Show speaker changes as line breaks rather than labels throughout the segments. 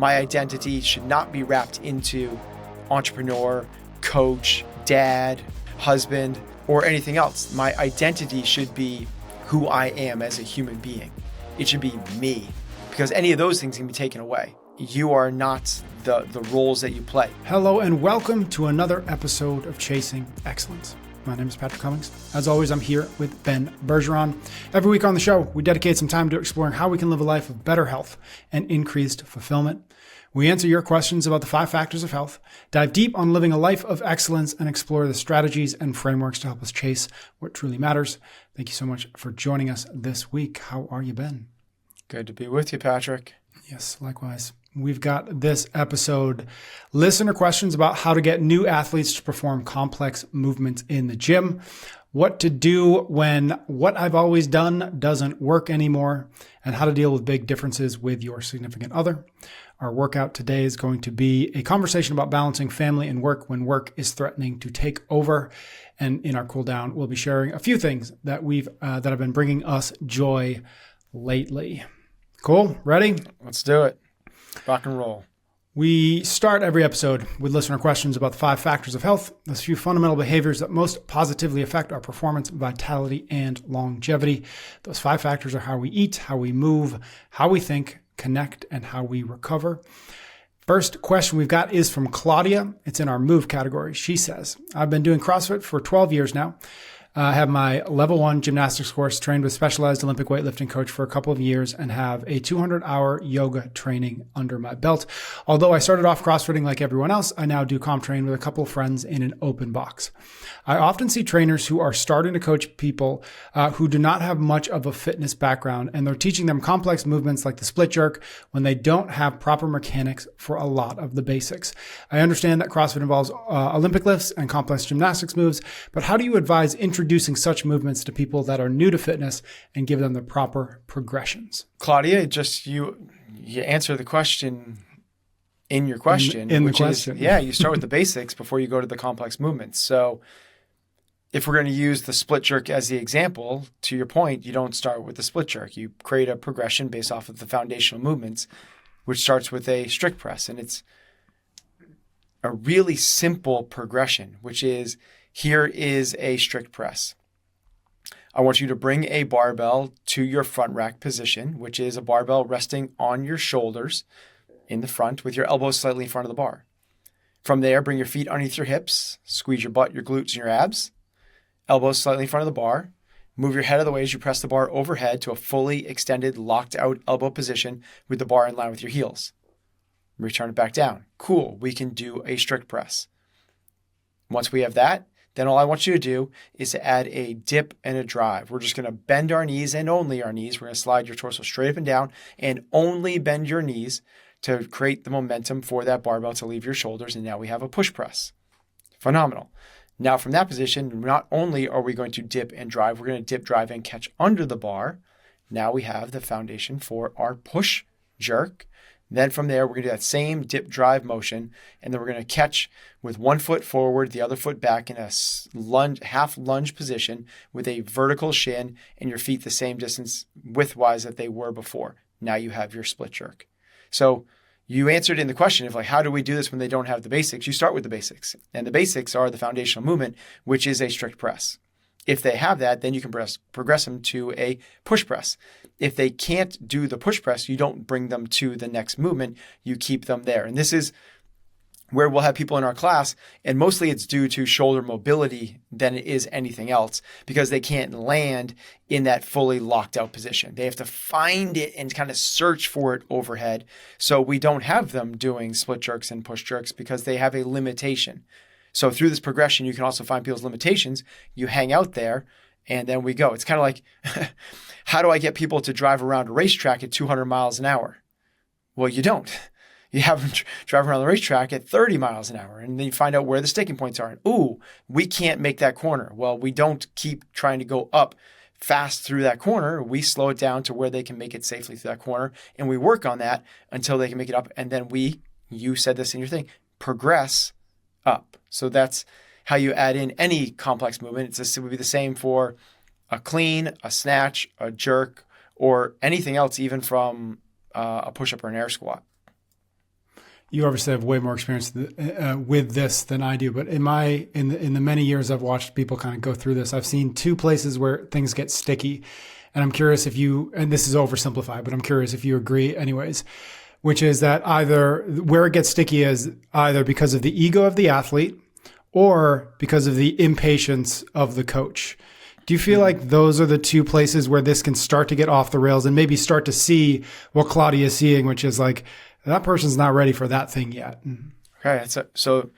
My identity should not be wrapped into entrepreneur, coach, dad, husband, or anything else. My identity should be who I am as a human being. It should be me, because any of those things can be taken away. You are not the roles that you play.
Hello and welcome to another episode of Chasing Excellence. My name is Patrick Cummings. As always, I'm here with Ben Bergeron. Every week on the show, we dedicate some time to exploring how we can live a life of better health and increased fulfillment. We answer your questions about the 5 factors of health, dive deep on living a life of excellence, and explore the strategies and frameworks to help us chase what truly matters. Thank you so much for joining us this week. How are you, Ben?
Good to be with you, Patrick.
Yes, likewise. We've got this episode listener questions about how to get new athletes to perform complex movements in the gym, what to do when what I've always done doesn't work anymore, and how to deal with big differences with your significant other. Our workout today is going to be a conversation about balancing family and work when work is threatening to take over. And in our cool down, we'll be sharing a few things that that have been bringing us joy lately. Cool? Ready?
Let's do it. Rock and roll.
We start every episode with listener questions about the 5 factors of health, those few fundamental behaviors that most positively affect our performance, vitality, and longevity. Those 5 factors are how we eat, how we move, how we think, connect, and how we recover. First question we've got is from Claudia. It's in our move category. She says, I've been doing CrossFit for 12 years now. I have my level 1 gymnastics course, trained with specialized Olympic weightlifting coach for a couple of years, and have a 200-hour yoga training under my belt. Although I started off CrossFitting like everyone else, I now do comp train with a couple of friends in an open box. I often see trainers who are starting to coach people who do not have much of a fitness background, and they're teaching them complex movements like the split jerk when they don't have proper mechanics for a lot of the basics. I understand that CrossFit involves Olympic lifts and complex gymnastics moves, but how do you advise introducing such movements to people that are new to fitness and give them the proper progressions?
Claudia, just you answer the question in your question.
In the question.
You start with the basics before you go to the complex movements. So if we're going to use the split jerk as the example, to your point, you don't start with the split jerk. You create a progression based off of the foundational movements, which starts with a strict press. And it's a really simple progression, which is, here is a strict press. I want you to bring a barbell to your front rack position, which is a barbell resting on your shoulders in the front with your elbows slightly in front of the bar. From there, bring your feet underneath your hips, squeeze your butt, your glutes, and your abs. Elbows slightly in front of the bar. Move your head out of the way as you press the bar overhead to a fully extended, locked out elbow position with the bar in line with your heels. Return it back down. Cool. We can do a strict press. Once we have that, then all I want you to do is to add a dip and a drive. We're just going to bend our knees and only our knees. We're going to slide your torso straight up and down and only bend your knees to create the momentum for that barbell to leave your shoulders. And now we have a push press. Phenomenal. Now from that position, not only are we going to dip and drive, we're going to dip, drive, and catch under the bar. Now we have the foundation for our push jerk. Then from there, we're going to do that same dip drive motion, and then we're going to catch with one foot forward, the other foot back in a lunge, half lunge position with a vertical shin and your feet the same distance widthwise that they were before. Now you have your split jerk. So you answered in the question of how do we do this when they don't have the basics? You start with the basics, and the basics are the foundational movement, which is a strict press. If they have that, then you can progress them to a push press. If they can't do the push press, you don't bring them to the next movement. You keep them there. And this is where we'll have people in our class, and mostly it's due to shoulder mobility than it is anything else, because they can't land in that fully locked out position. They have to find it and kind of search for it overhead. So we don't have them doing split jerks and push jerks because they have a limitation. So through this progression, you can also find people's limitations. You hang out there, and then we go. It's kind of like, how do I get people to drive around a racetrack at 200 miles an hour? Well, you don't. You have them drive around the racetrack at 30 miles an hour, and then you find out where the sticking points are. And, ooh, we can't make that corner. Well, we don't keep trying to go up fast through that corner. We slow it down to where they can make it safely through that corner, and we work on that until they can make it up. And then you said this in your thing, progress up. So that's how you add in any complex movement. It would be the same for a clean, a snatch, a jerk, or anything else, even from a push-up or an air squat.
You obviously have way more experience with this than I do, but in the many years I've watched people kind of go through this, I've seen two places where things get sticky. And I'm curious if you, and this is oversimplified, but I'm curious if you agree anyways, which is that either where it gets sticky is either because of the ego of the athlete or because of the impatience of the coach. Do you feel like those are the two places where this can start to get off the rails and maybe start to see what Claudia is seeing, which is like, that person's not ready for that thing yet?
Okay. So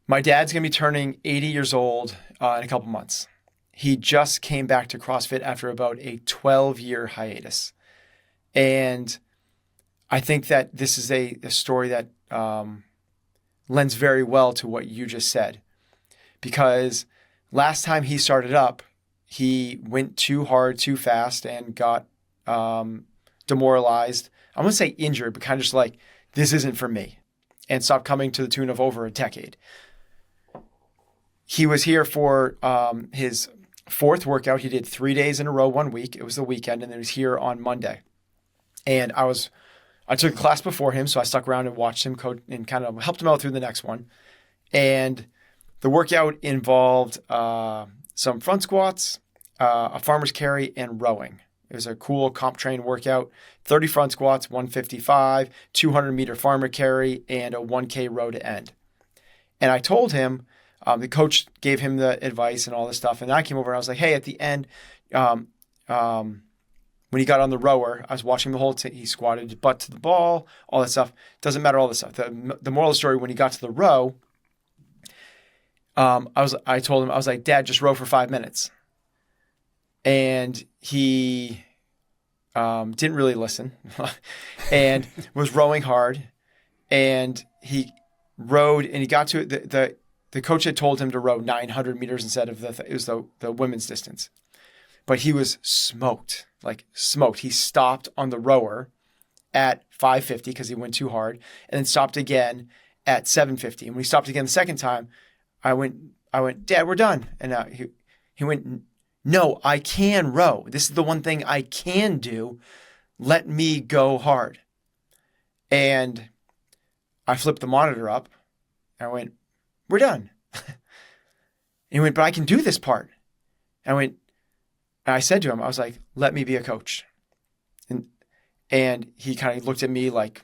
my dad's going to be turning 80 years old in a couple months. He just came back to CrossFit after about a 12-year hiatus. And I think that this is a story that lends very well to what you just said. Because last time he started up, he went too hard, too fast, and got demoralized. I'm going to say injured, but kind of just like, this isn't for me, and stopped coming to the tune of over a decade. He was here for his fourth workout. He did 3 days in a row, 1 week. It was the weekend, and then he was here on Monday. And I took a class before him, so I stuck around and watched him coach and kind of helped him out through the next one. And the workout involved some front squats, a farmer's carry, and rowing. It was a cool comp train workout, 30 front squats, 155, 200-meter farmer carry, and a 1K row to end. And I told him, the coach gave him the advice and all this stuff. And I came over and I was like, hey, at the end, when he got on the rower, I was watching the whole he squatted his butt to the ball, all that stuff. Doesn't matter all this stuff. The moral of the story, when he got to the row, I told him, I was like, Dad, just row for 5 minutes. And he didn't really listen and was rowing hard. And he rowed and he got to it. The coach had told him to row 900 meters instead of it was the women's distance. But he was smoked. He stopped on the rower at 550 because he went too hard, and then stopped again at 750. And when he stopped again the second time, I went, Dad, we're done. And he went, no, I can row. This is the one thing I can do. Let me go hard. And I flipped the monitor up. And I went, we're done. And he went, but I can do this part. And I said to him, I was like, let me be a coach. And he kind of looked at me like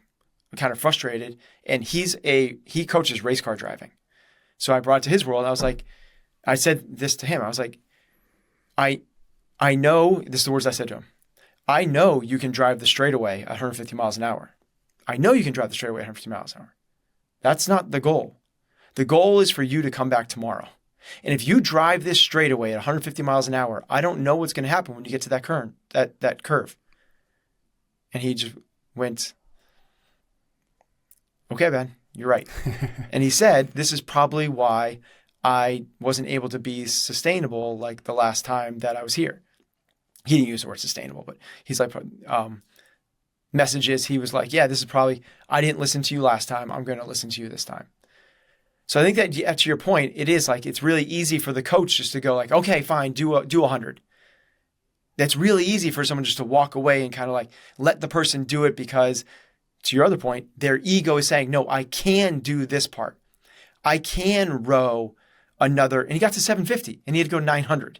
kind of frustrated. And he coaches race car driving. So I brought it to his world. I said this to him. I was like, I know, this is the words I said to him. I know you can drive the straightaway at 150 miles an hour. I know you can drive the straightaway at 150 miles an hour. That's not the goal. The goal is for you to come back tomorrow. And if you drive this straightaway at 150 miles an hour, I don't know what's going to happen when you get to that curve. And he just went, okay, Ben, you're right. And he said, this is probably why I wasn't able to be sustainable like the last time that I was here. He didn't use the word sustainable, but he's like, messages, he was like, yeah, this is probably, I didn't listen to you last time. I'm going to listen to you this time. So I think that to your point, it is like, it's really easy for the coach just to go like, okay, fine, do 100. That's really easy for someone just to walk away and kind of like let the person do it because, to your other point, their ego is saying, no, I can do this part. I can row another, and he got to 750 and he had to go 900.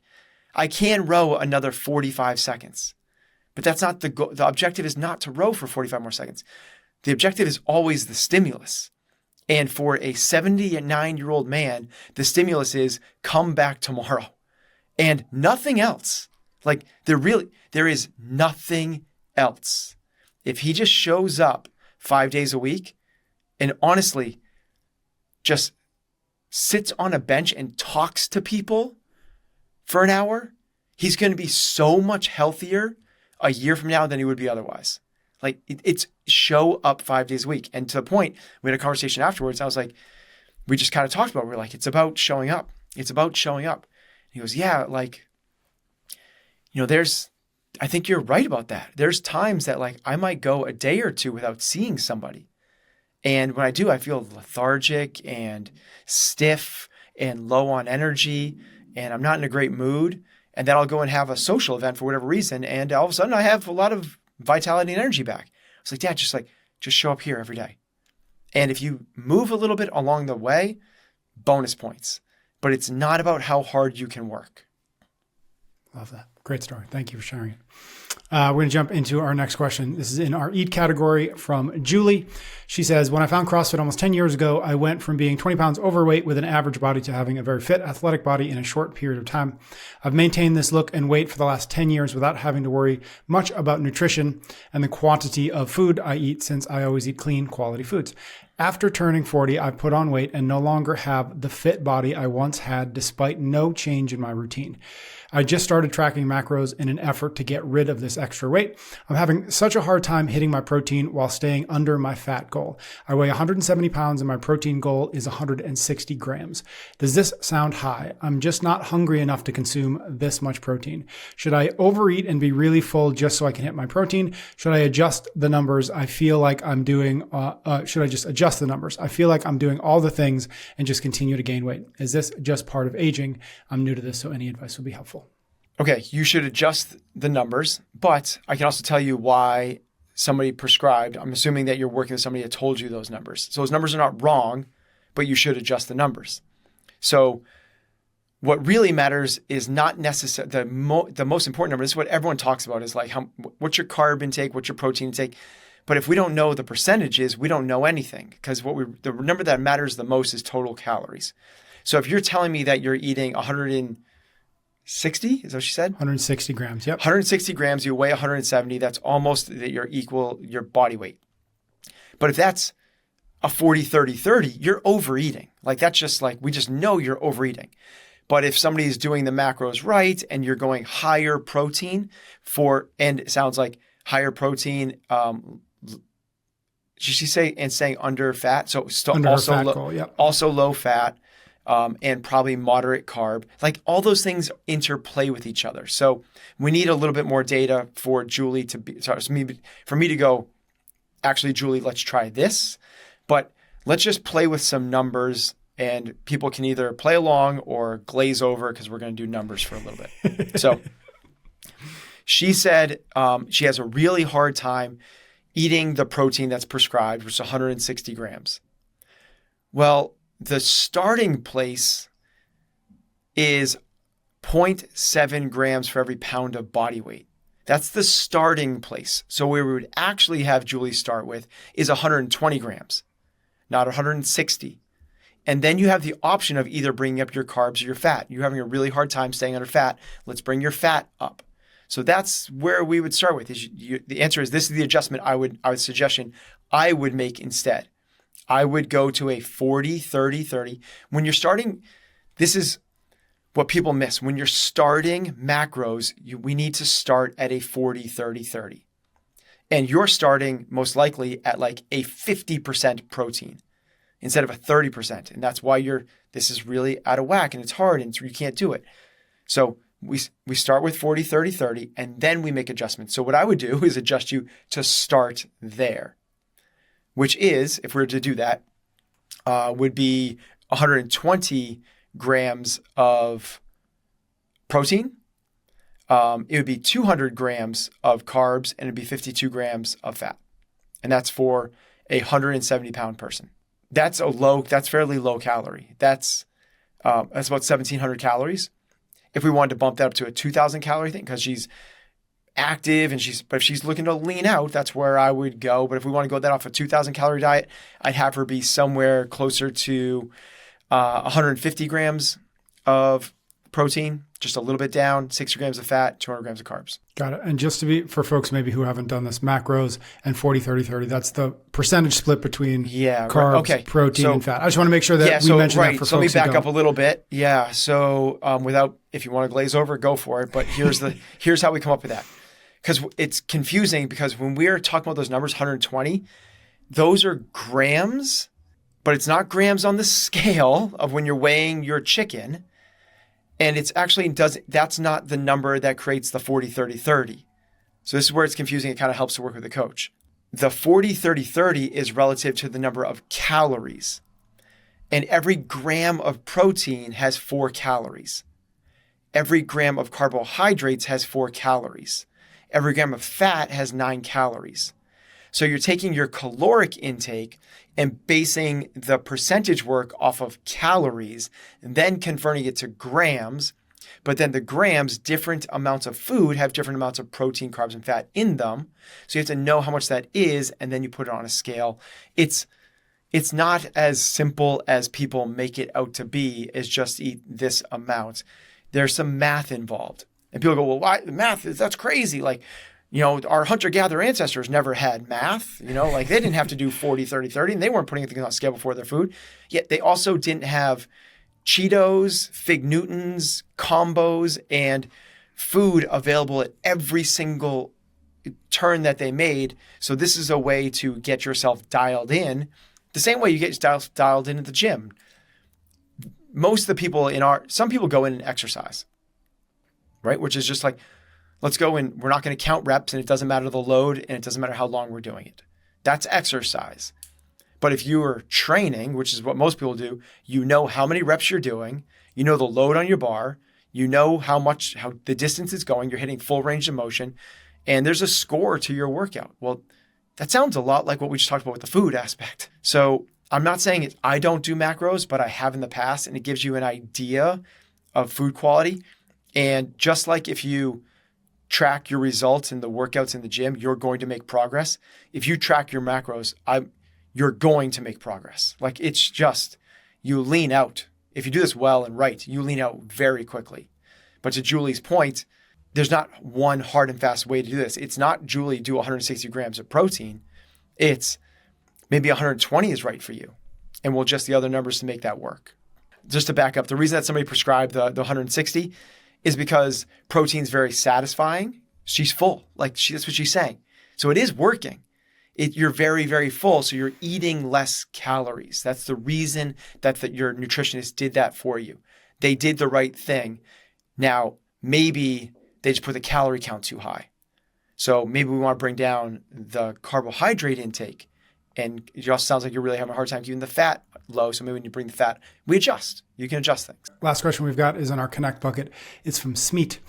I can row another 45 seconds. But that's not the goal. The objective is not to row for 45 more seconds. The objective is always the stimulus. And for a 79-year-old man, the stimulus is come back tomorrow and nothing else. Like there is nothing else. If he just shows up 5 days a week and honestly just sits on a bench and talks to people for an hour, he's going to be so much healthier a year from now than he would be otherwise. Like it's show up 5 days a week. And to the point, we had a conversation afterwards. I was like, we just kind of talked about, we're like, it's about showing up. It's about showing up. And he goes, yeah, like, I think you're right about that. There's times that like I might go a day or two without seeing somebody. And when I do, I feel lethargic and stiff and low on energy and I'm not in a great mood. And then I'll go and have a social event for whatever reason. And all of a sudden I have a lot of vitality and energy back. I was like, Dad, just show up here every day. And if you move a little bit along the way, bonus points. But it's not about how hard you can work.
Love that. Great story. Thank you for sharing it. We're going to jump into our next question. This is in our eat category from Julie. She says, when I found CrossFit almost 10 years ago, I went from being 20 pounds overweight with an average body to having a very fit, athletic body in a short period of time. I've maintained this look and weight for the last 10 years without having to worry much about nutrition and the quantity of food I eat, since I always eat clean, quality foods. After turning 40, I've put on weight and no longer have the fit body I once had, despite no change in my routine. I just started tracking macros in an effort to get rid of this extra weight. I'm having such a hard time hitting my protein while staying under my fat goal. I weigh 170 pounds and my protein goal is 160 grams. Does this sound high? I'm just not hungry enough to consume this much protein. Should I overeat and be really full just so I can hit my protein? Should I adjust the numbers? I feel like I'm doing, should I just adjust the numbers? I feel like I'm doing all the things and just continue to gain weight. Is this just part of aging? I'm new to this, so any advice would be helpful.
Okay, you should adjust the numbers, but I can also tell you why somebody prescribed. I'm assuming that you're working with somebody that told you those numbers. So those numbers are not wrong, but you should adjust the numbers. So what really matters is not necessarily the most important number. This is what everyone talks about, is like what's your carb intake, what's your protein intake. But if we don't know the percentages, we don't know anything, because the number that matters the most is total calories. So if you're telling me that you're eating 160, is that what she said?
160 grams, yep.
160 grams, you weigh 170, that's almost your your body weight. But if that's a 40-30-30, you're overeating. Like that's just like, we just know you're overeating. But if somebody's doing the macros right and you're going higher protein and it sounds like higher protein, should she say, and staying under fat? So still
under
also
her fat goal, yep.
Also low fat. And probably moderate carb, like all those things interplay with each other. So we need a little bit more data for Julie for me to go, actually, Julie, let's try this, but let's just play with some numbers and people can either play along or glaze over, because we're going to do numbers for a little bit. So she said she has a really hard time eating the protein that's prescribed, which is 160 grams. Well, the starting place is 0.7 grams for every pound of body weight. That's the starting place. So where we would actually have Julie start with is 120 grams, not 160. And then you have the option of either bringing up your carbs or your fat. You're having a really hard time staying under fat. Let's bring your fat up. So that's where we would start with. The answer is, this is the adjustment I would suggestion I would make instead. I would go to a 40-30-30. When you're starting, this is what people miss. When you're starting macros, we need to start at a 40-30-30. And you're starting most likely at like a 50% protein instead of a 30%. And that's why this is really out of whack and it's hard and you can't do it. So we start with 40-30-30 and then we make adjustments. So what I would do is adjust you to start there, which is, if we were to do that, would be 120 grams of protein. It would be 200 grams of carbs, and it'd be 52 grams of fat. And that's for a 170-pound person. That's fairly low calorie. That's about 1,700 calories. If we wanted to bump that up to a 2,000 calorie thing, because she's active but if she's looking to lean out, that's where I would go. But if we want to go that off a 2,000 calorie diet, I'd have her be somewhere closer to 150 grams of protein, just a little bit down, 60 grams of fat, 200 grams of carbs.
Got it. And just to be, for folks maybe who haven't done this, macros and 40-30-30, that's the percentage split between carbs, protein, and fat. I just want to make sure that we mention that for folks.
So let me back up a little bit. Yeah. So if you want to glaze over, go for it. But here's how we come up with that. Because it's confusing, because when we're talking about those numbers, 120, those are grams, but it's not grams on the scale of when you're weighing your chicken. And it's actually that's not the number that creates the 40-30-30. So this is where it's confusing. It kind of helps to work with the coach. The 40-30-30 is relative to the number of calories. And every gram of protein has 4 calories. Every gram of carbohydrates has 4 calories. Every gram of fat has 9 calories. So you're taking your caloric intake and basing the percentage work off of calories, and then converting it to grams. But then the grams, different amounts of food have different amounts of protein, carbs, and fat in them. So you have to know how much that is, and then you put it on a scale. It's not as simple as people make it out to be, as just eat this amount. There's some math involved. And people go, well, why? Math, that's crazy. Like, our hunter-gatherer ancestors never had math. Like they didn't have to do 40, 30, 30, and they weren't putting things on a scale before their food. Yet they also didn't have Cheetos, Fig Newtons, combos, and food available at every single turn that they made. So this is a way to get yourself dialed in, the same way you get dialed in at the gym. Most of the people some people go in and exercise, right? Which is just like, let's go and we're not going to count reps, and it doesn't matter the load, and it doesn't matter how long we're doing it. That's exercise. But if you are training, which is what most people do, you know how many reps you're doing, you know the load on your bar, you know how the distance is going, you're hitting full range of motion, and there's a score to your workout. Well, that sounds a lot like what we just talked about with the food aspect. So I'm not saying I don't do macros, but I have in the past, and it gives you an idea of food quality. And just like if you track your results in the workouts in the gym, you're going to make progress. If you track your macros, you're going to make progress. Like it's just, you lean out. If you do this well and right, you lean out very quickly. But to Julie's point, there's not one hard and fast way to do this. It's not, Julie, do 160 grams of protein. It's maybe 120 is right for you. And we'll adjust the other numbers to make that work. Just to back up, the reason that somebody prescribed the 160 is because protein's very satisfying. She's full. That's what she's saying. So it is working. You're very, very full. So you're eating less calories. That's the reason that your nutritionist did that for you. They did the right thing. Now, maybe they just put the calorie count too high. So maybe we want to bring down the carbohydrate intake. And it also sounds like you're really having a hard time keeping the fat low. So maybe when you bring the fat, we adjust. You can adjust things.
Last question we've got is in our Connect bucket. It's from Smeet.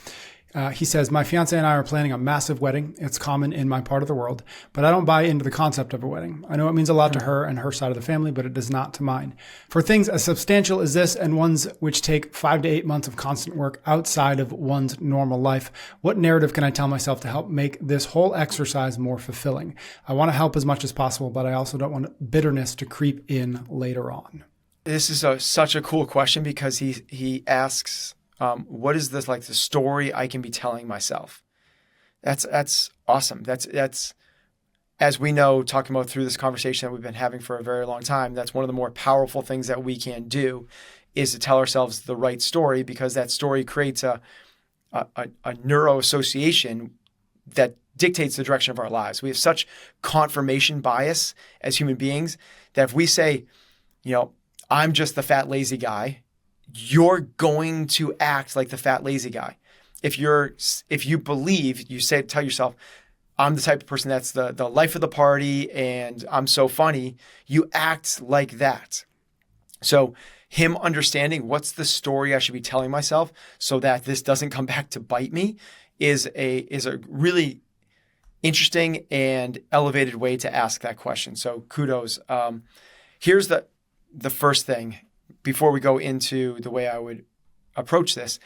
He says, my fiance and I are planning a massive wedding. It's common in my part of the world, but I don't buy into the concept of a wedding. I know it means a lot to her and her side of the family, but it does not to mine. For things as substantial as this and ones which take 5 to 8 months of constant work outside of one's normal life, what narrative can I tell myself to help make this whole exercise more fulfilling? I want to help as much as possible, but I also don't want bitterness to creep in later on.
This is such a cool question because he asks, what is this, like the story I can be telling myself? That's awesome. That's as we know, talking about through this conversation that we've been having for a very long time, that's one of the more powerful things that we can do is to tell ourselves the right story, because that story creates a neuro association that dictates the direction of our lives. We have such confirmation bias as human beings that if we say, I'm just the fat, lazy guy, you're going to act like the fat, lazy guy. If you believe, tell yourself, I'm the type of person that's the life of the party and I'm so funny, you act like that. So him understanding what's the story I should be telling myself so that this doesn't come back to bite me is a really interesting and elevated way to ask that question. So kudos. Here's the first thing before we go into the way I would approach this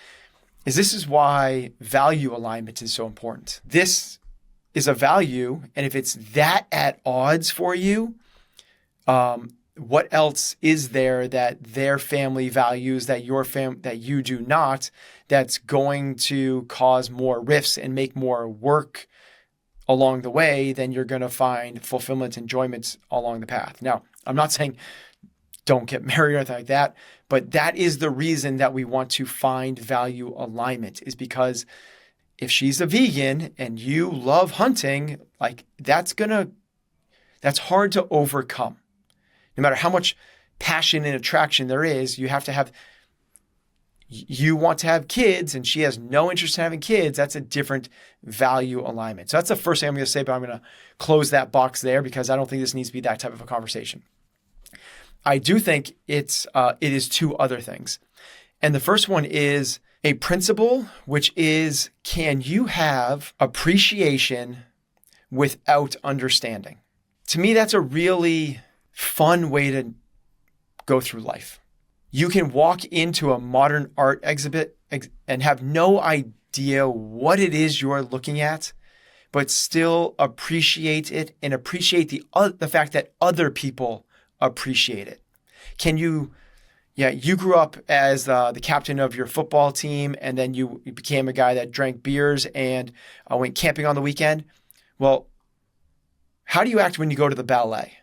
is why value alignment is so important. This is a value, and if it's that at odds for you, what else is there that their family values that that you do not, that's going to cause more rifts and make more work along the way? Then you're going to find fulfillment, enjoyment along the path. Now, I'm not saying don't get married or anything like that, but that is the reason that we want to find value alignment, is because if she's a vegan and you love hunting, like that's hard to overcome. No matter how much passion and attraction there is, you want to have kids and she has no interest in having kids. That's a different value alignment. So that's the first thing I'm going to say, but I'm going to close that box there because I don't think this needs to be that type of a conversation. I do think it is two other things. And the first one is a principle, which is, can you have appreciation without understanding? To me, that's a really fun way to go through life. You can walk into a modern art exhibit and have no idea what it is you're looking at, but still appreciate it and appreciate the fact that other people appreciate it. You grew up as the captain of your football team, and then you became a guy that drank beers and went camping on the weekend. Well, how do you act when you go to the ballet?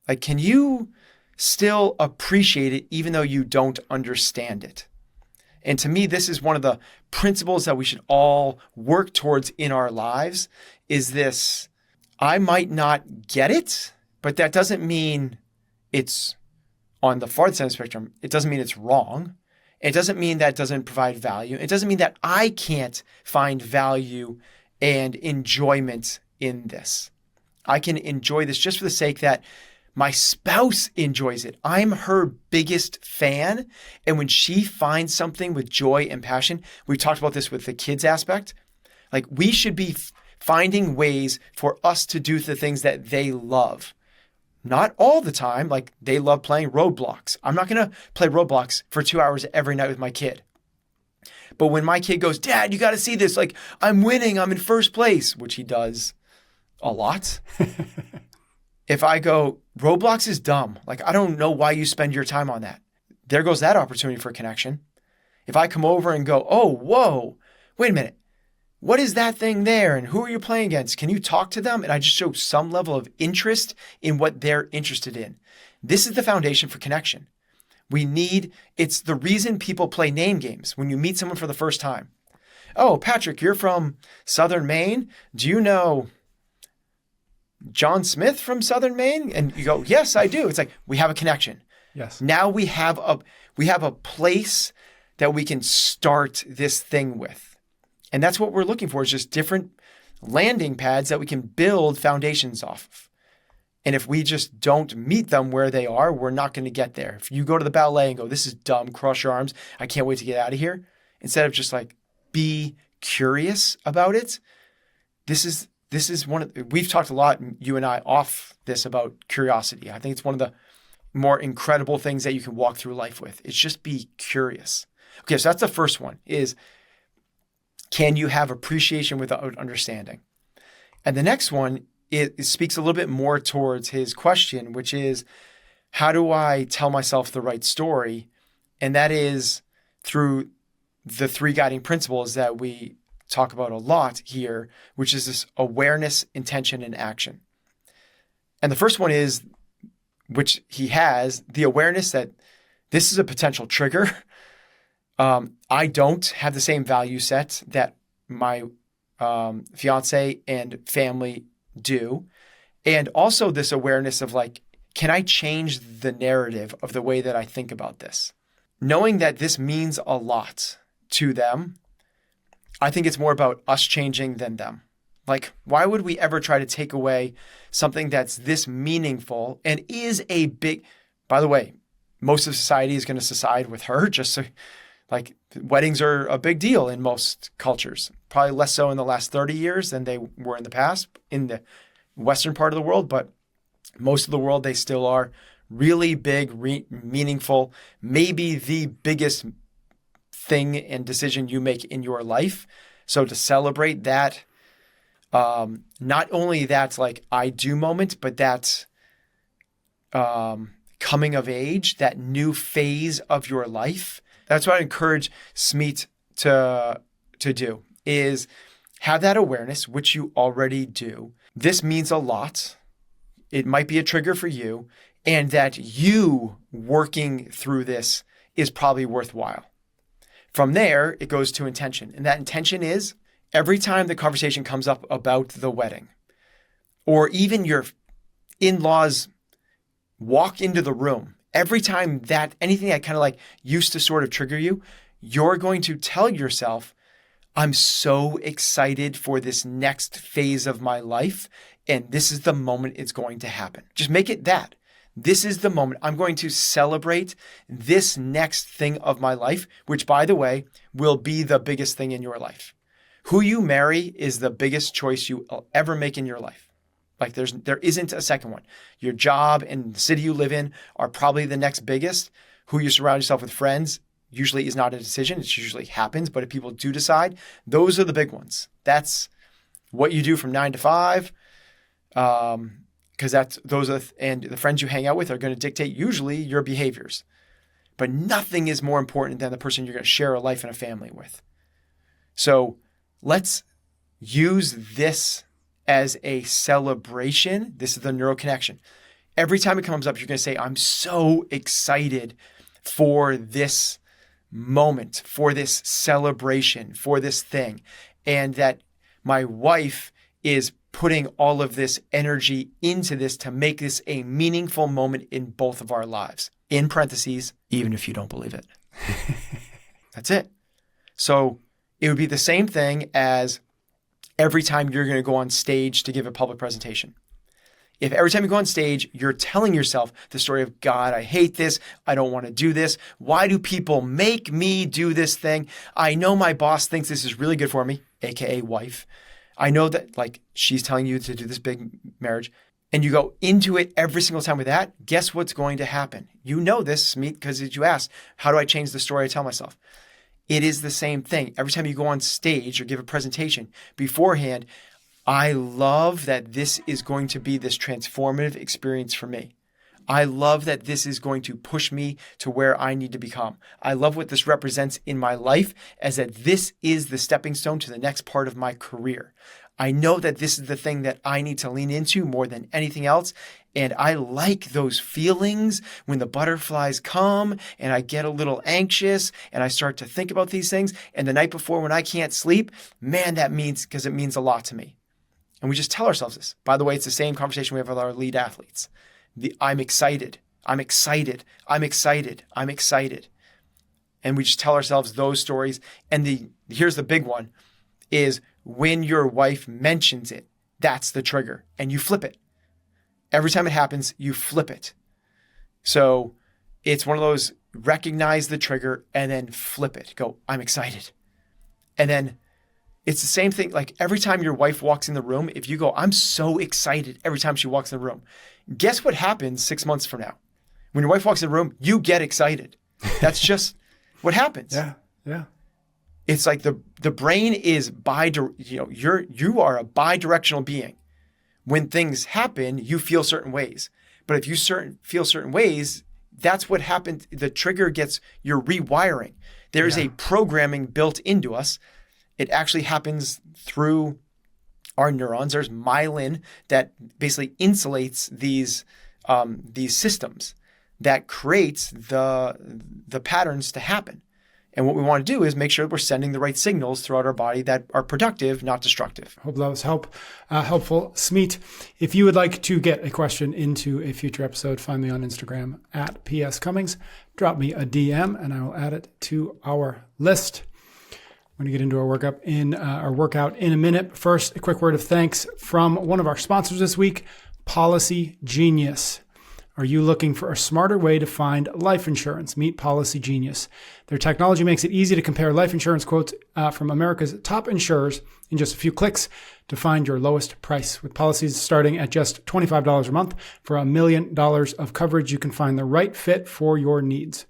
Like, can you still appreciate it even though you don't understand it? And to me, this is one of the principles that we should all work towards in our lives is this: I might not get it, but that doesn't mean it's on the farthest end of the spectrum. It doesn't mean it's wrong. It doesn't mean that it doesn't provide value. It doesn't mean that I can't find value and enjoyment in this. I can enjoy this just for the sake that my spouse enjoys it. I'm her biggest fan. And when she finds something with joy and passion, we talked about this with the kids aspect. Like, we should be finding ways for us to do the things that they love. Not all the time. Like, they love playing Roblox. I'm not going to play Roblox for 2 hours every night with my kid. But when my kid goes, Dad, you got to see this. Like, I'm winning. I'm in first place, which he does a lot. If I go, Roblox is dumb. Like, I don't know why you spend your time on that. There goes that opportunity for connection. If I come over and go, oh, whoa, wait a minute. What is that thing there? And who are you playing against? Can you talk to them? And I just show some level of interest in what they're interested in. This is the foundation for connection. It's the reason people play name games when you meet someone for the first time. Oh, Patrick, you're from Southern Maine. Do you know John Smith from Southern Maine? And you go, yes, I do. It's like, we have a connection.
Yes.
Now we have a place that we can start this thing with. And that's what we're looking for, is just different landing pads that we can build foundations off of. And if we just don't meet them where they are, we're not going to get there. If you go to the ballet and go, this is dumb, cross your arms, I can't wait to get out of here, instead of just like, be curious about it. This is we've talked a lot, you and I, off this about curiosity. I think it's one of the more incredible things that you can walk through life with. It's just be curious. Okay, so that's the first one, is can you have appreciation without understanding? And the next one, it speaks a little bit more towards his question, which is, how do I tell myself the right story? And that is through the 3 guiding principles that we talk about a lot here, which is this awareness, intention, and action. And the first one is, which he has, the awareness that this is a potential trigger. I don't have the same value set that my fiance and family do. And also this awareness of like, can I change the narrative of the way that I think about this? Knowing that this means a lot to them, I think it's more about us changing than them. Like, why would we ever try to take away something that's this meaningful and is a big, by the way, most of society is going to side with her, just so, like, weddings are a big deal in most cultures, probably less so in the last 30 years than they were in the past in the Western part of the world, but most of the world, they still are really big, meaningful, maybe the biggest thing and decision you make in your life. So to celebrate that, not only that like I do moment, but that coming of age, that new phase of your life. That's what I encourage Smeet to do, is have that awareness, which you already do. This means a lot. It might be a trigger for you, and that you working through this is probably worthwhile. From there, it goes to intention. And that intention is every time the conversation comes up about the wedding, or even your in-laws walk into the room, every time that anything that kind of like used to sort of trigger you, you're going to tell yourself, I'm so excited for this next phase of my life, and this is the moment it's going to happen. Just make it that. This is the moment. I'm going to celebrate this next thing of my life, which, by the way, will be the biggest thing in your life. Who you marry is the biggest choice you will ever make in your life. Like there isn't a second one. Your job and the city you live in are probably the next biggest. Who you surround yourself with, friends, usually is not a decision. It usually happens. But if people do decide, those are the big ones. That's what you do from 9 to 5. Because and the friends you hang out with are going to dictate usually your behaviors. But nothing is more important than the person you're going to share a life and a family with. So let's use this as a celebration. This is the neural connection. Every time it comes up, you're going to say, I'm so excited for this moment, for this celebration, for this thing. And that my wife is putting all of this energy into this to make this a meaningful moment in both of our lives. In parentheses, even if you don't believe it. That's it. So it would be the same thing as every time you're going to go on stage to give a public presentation. If every time you go on stage, you're telling yourself the story of, God, I hate this. I don't want to do this. Why do people make me do this thing? I know my boss thinks this is really good for me, AKA wife. I know that like she's telling you to do this big marriage, and you go into it every single time with that, guess what's going to happen? You know this, Meet, because you asked, how do I change the story I tell myself? It is the same thing. Every time you go on stage or give a presentation beforehand, I love that this is going to be this transformative experience for me. I love that this is going to push me to where I need to become. I love what this represents in my life as that this is the stepping stone to the next part of my career. I know that this is the thing that I need to lean into more than anything else. And I like those feelings when the butterflies come and I get a little anxious and I start to think about these things. And the night before when I can't sleep, man, that means, because it means a lot to me. And we just tell ourselves this. By the way, it's the same conversation we have with our lead athletes. I'm excited. I'm excited. I'm excited. I'm excited. And we just tell ourselves those stories. And here's the big one is when your wife mentions it, that's the trigger. And you flip it. Every time it happens, you flip it. So it's one of those, recognize the trigger and then flip it. Go, I'm excited. And then it's the same thing. Like every time your wife walks in the room, if you go, I'm so excited every time she walks in the room, guess what happens 6 months from now? When your wife walks in the room, you get excited. That's just what happens.
Yeah.
It's like the brain is you are a bi-directional being. When things happen, you feel certain ways. But if you feel certain ways, that's what happened. The trigger gets your rewiring. There is a programming built into us. It actually happens through our neurons. There's myelin that basically insulates these systems that creates the patterns to happen. And what we want to do is make sure that we're sending the right signals throughout our body that are productive, not destructive.
Hope that was helpful. Smeet, if you would like to get a question into a future episode, find me on Instagram at PS Cummings. Drop me a DM and I will add it to our list. We're going to get into our workout in a minute. First, a quick word of thanks from one of our sponsors this week, Policy Genius. Are you looking for a smarter way to find life insurance? Meet Policy Genius. Their technology makes it easy to compare life insurance quotes from America's top insurers in just a few clicks to find your lowest price. With policies starting at just $25 a month for $1 million of coverage, you can find the right fit for your needs.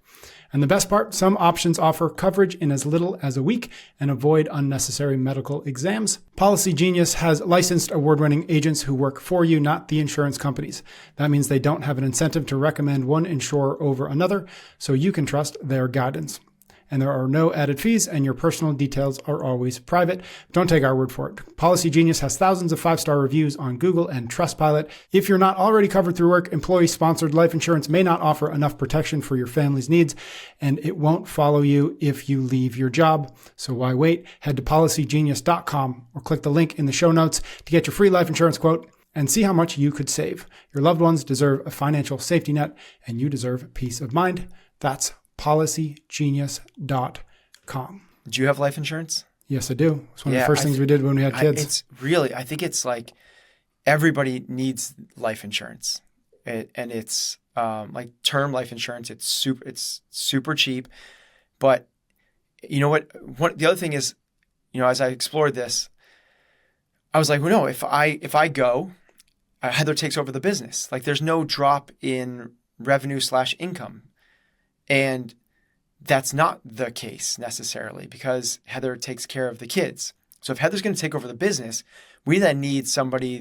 And the best part, some options offer coverage in as little as a week and avoid unnecessary medical exams. Policy Genius has licensed award-winning agents who work for you, not the insurance companies. That means they don't have an incentive to recommend one insurer over another, so you can trust their guidance. And there are no added fees, and your personal details are always private. Don't take our word for it. Policy Genius has thousands of 5-star reviews on Google and Trustpilot. If you're not already covered through work, employee-sponsored life insurance may not offer enough protection for your family's needs, and it won't follow you if you leave your job. So why wait? Head to policygenius.com or click the link in the show notes to get your free life insurance quote and see how much you could save. Your loved ones deserve a financial safety net, and you deserve peace of mind. That's policygenius.com.
Do you have life insurance?
Yes, I do. It's one of the first things we did when we had kids.
I think it's like everybody needs life insurance. And it's like term life insurance. It's super cheap. But you know what? The other thing is, as I explored this, I was like, well, no, if I go, Heather takes over the business. Like there's no drop in revenue/income. And that's not the case necessarily because Heather takes care of the kids. So if Heather's going to take over the business, we then need somebody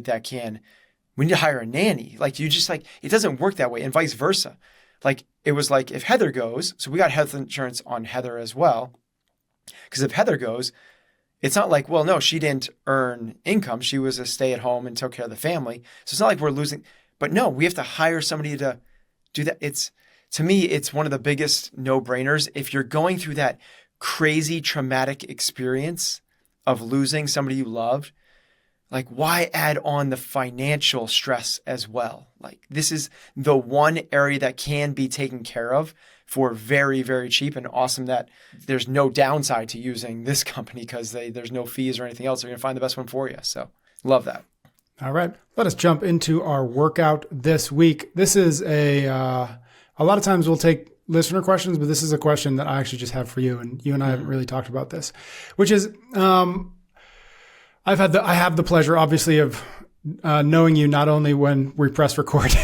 we need to hire a nanny. Like it doesn't work that way and vice versa. Like it was like if Heather goes, so we got health insurance on Heather as well. Because if Heather goes, it's not like, well, no, she didn't earn income. She was a stay-at-home and took care of the family. So it's not like we're losing. But no, we have to hire somebody to do that. To me, it's one of the biggest no-brainers. If you're going through that crazy traumatic experience of losing somebody you loved, like why add on the financial stress as well? Like this is the one area that can be taken care of for very, very cheap, and awesome that there's no downside to using this company because there's no fees or anything else. They're going to find the best one for you. So love that.
All right. Let us jump into our workout this week. This is a lot of times we'll take listener questions, but this is a question that I actually just have for you. And you and I haven't really talked about this, which is, I have the pleasure obviously of knowing you not only when we press record,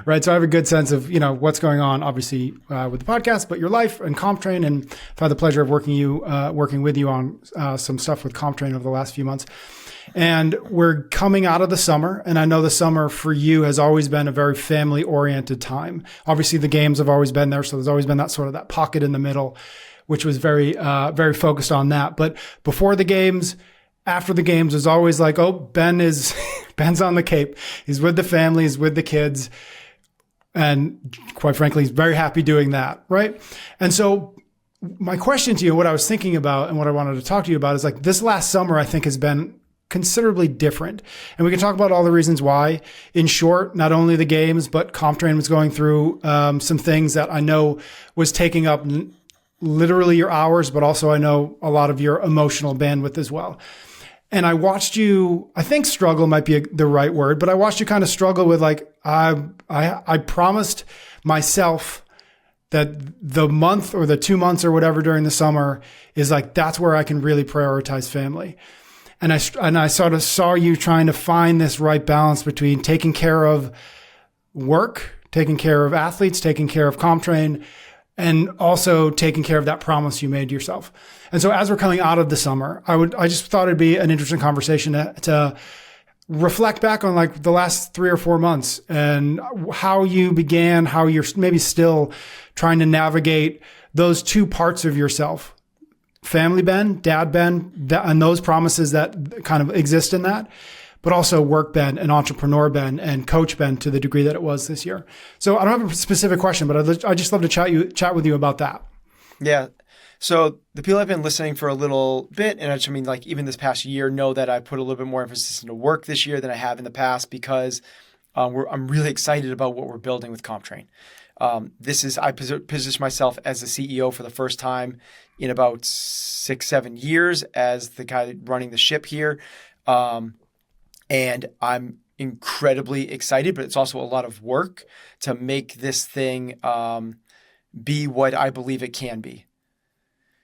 right? So I have a good sense of, what's going on obviously with the podcast, but your life and CompTrain. And I've had the pleasure of working with you on some stuff with CompTrain over the last few months. And we're coming out of the summer. And I know the summer for you has always been a very family oriented time. Obviously the games have always been there. So there's always been that pocket in the middle, which was very, very focused on that. But before the games, after the games, was always like, oh, Ben's on the Cape. He's with the family, he's with the kids. And quite frankly, he's very happy doing that. Right. And so my question to you, what I was thinking about and what I wanted to talk to you about is like this last summer, I think has been considerably different. And we can talk about all the reasons why. In short, not only the games, but CompTrain was going through some things that I know was taking up literally your hours, but also I know a lot of your emotional bandwidth as well. And I watched you, I think struggle might be the right word, but I watched you kind of struggle with like, I promised myself that the month or the 2 months or whatever during the summer is like, that's where I can really prioritize family. And I sort of saw you trying to find this right balance between taking care of work, taking care of athletes, taking care of CompTrain, and also taking care of that promise you made yourself. And so as we're coming out of the summer, I just thought it'd be an interesting conversation to reflect back on like the last 3 or 4 months and how you began, how you're maybe still trying to navigate those two parts of yourself. Family Ben, dad Ben, and those promises that kind of exist in that, but also work Ben and entrepreneur Ben and coach Ben to the degree that it was this year. So I don't have a specific question, but I just love to chat with you about that.
Yeah. So the people I've been listening for a little bit, and I mean like even this past year, know that I put a little bit more emphasis into work this year than I have in the past because I'm really excited about what we're building with CompTrain. I position myself as the CEO for the first time in about 6-7 years as the guy running the ship here. And I'm incredibly excited, but it's also a lot of work to make this thing be what I believe it can be.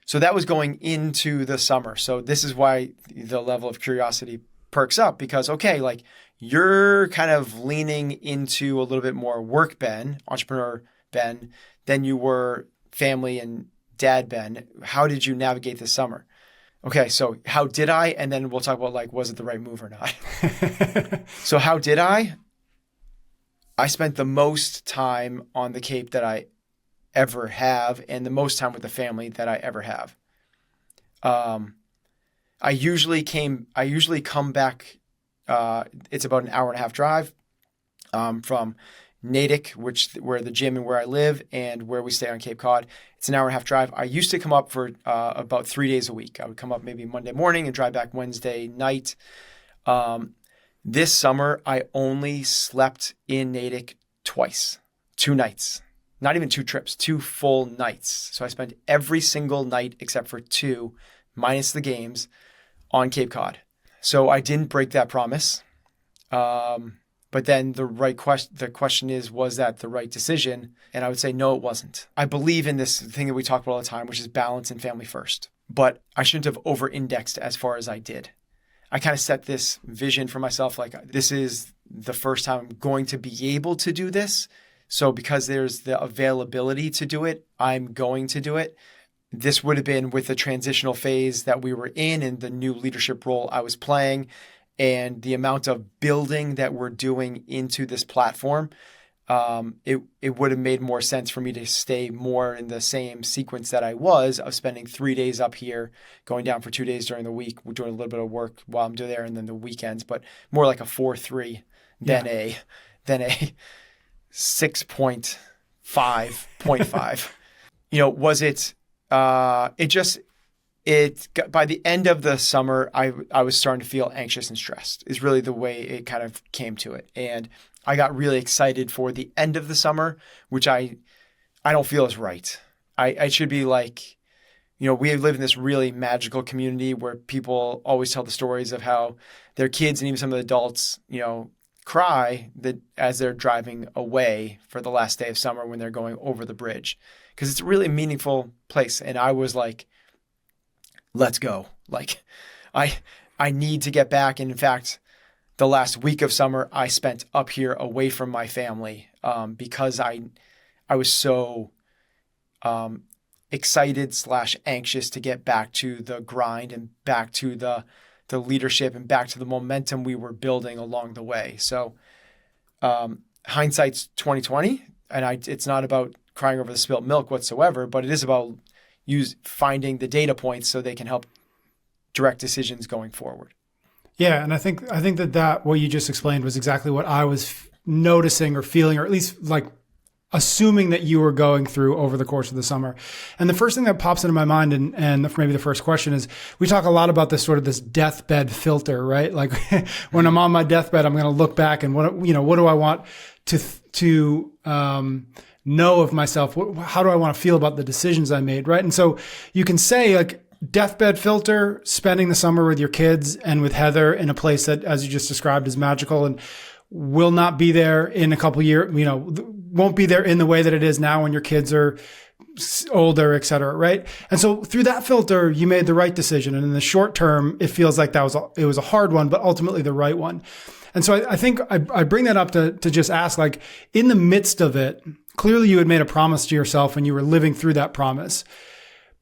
So that was going into the summer. So this is why the level of curiosity perks up because, okay, like you're kind of leaning into a little bit more work Ben, entrepreneur Ben, than you were family and dad Ben. How did you navigate this summer? Okay, so how did I? And then we'll talk about like, was it the right move or not? So how did I? I spent the most time on the Cape that I ever have and the most time with the family that I ever have. I usually come back. It's about an hour and a half drive from Natick, where the gym and where I live and where we stay on Cape Cod. It's an hour and a half drive. I used to come up for about 3 days a week. I would come up maybe Monday morning and drive back Wednesday night. This summer, I only slept in Natick twice, 2 nights. Not even 2 trips, 2 full nights. So I spent every single night except for 2, minus the games, on Cape Cod. So I didn't break that promise. But then the question is, was that the right decision? And I would say, no, it wasn't. I believe in this thing that we talk about all the time, which is balance and family first. But I shouldn't have over-indexed as far as I did. I kind of set this vision for myself, like this is the first time I'm going to be able to do this. So because there's the availability to do it, I'm going to do it. This would have been with the transitional phase that we were in and the new leadership role I was playing and the amount of building that we're doing into this platform. It would have made more sense for me to stay more in the same sequence that I was of spending 3 days up here, going down for 2 days during the week. We're doing a little bit of work while I'm there and then the weekends, but more like a 4-3 than a 6.5. Was it, by the end of the summer, I was starting to feel anxious and stressed is really the way it kind of came to it. And I got really excited for the end of the summer, which I don't feel is right. I should be like, we live in this really magical community where people always tell the stories of how their kids and even some of the adults, cry as they're driving away for the last day of summer when they're going over the bridge, because it's a really meaningful place. And I was like, let's go. Like, I need to get back. And in fact, the last week of summer I spent up here away from my family because I was so excited / anxious to get back to the grind and back to the leadership and back to the momentum we were building along the way. So hindsight's 2020, and it's not about crying over the spilt milk whatsoever, but it is about finding the data points so they can help direct decisions going forward.
Yeah, and I think that what you just explained was exactly what I was noticing or feeling, or at least like assuming that you were going through over the course of the summer. And the first thing that pops into my mind, and maybe the first question is, we talk a lot about this sort of this deathbed filter, right? Like when I'm on my deathbed, I'm going to look back and what do I want to know of myself? How do I want to feel about the decisions I made, right? And so you can say like, deathbed filter, spending the summer with your kids and with Heather in a place that, as you just described, is magical and will not be there in a couple of years, won't be there in the way that it is now when your kids are older, et cetera, right? And so through that filter, you made the right decision. And in the short term, it feels like it was a hard one, but ultimately the right one. And so I think I bring that up to just ask, like, in the midst of it, clearly you had made a promise to yourself and you were living through that promise.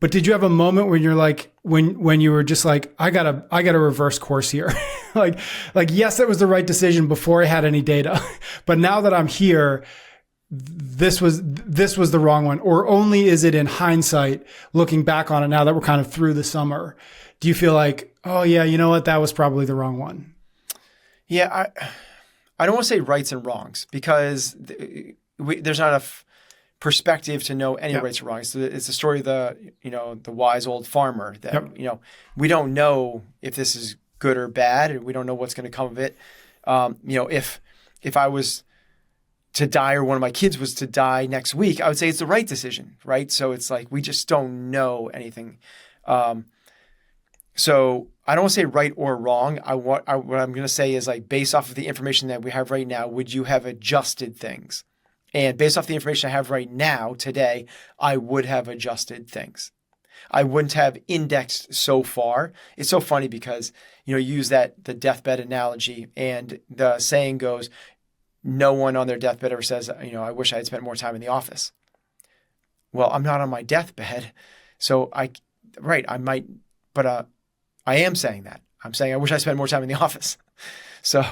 But did you have a moment when you're like, when you were just like, I gotta reverse course here? like, yes, that was the right decision before I had any data, but now that I'm here, this was the wrong one. Or only is it in hindsight, looking back on it now that we're kind of through the summer, do you feel like, oh yeah, you know what, that was probably the wrong one?
Yeah, I don't want to say rights and wrongs because there's not enough perspective to know any rights or wrongs. So it's the story of the wise old farmer that, we don't know if this is good or bad, and we don't know what's going to come of it. If I was to die or one of my kids was to die next week, I would say it's the right decision, right? So it's like, we just don't know anything. So I don't want to say right or wrong. What I'm going to say is, like, based off of the information that we have right now, would you have adjusted things? And based off the information I have right now, today, I would have adjusted things. I wouldn't have indexed so far. It's so funny because, you use the deathbed analogy, and the saying goes, no one on their deathbed ever says, I wish I had spent more time in the office. Well, I'm not on my deathbed. So I might, but I am saying that. I'm saying I wish I spent more time in the office. So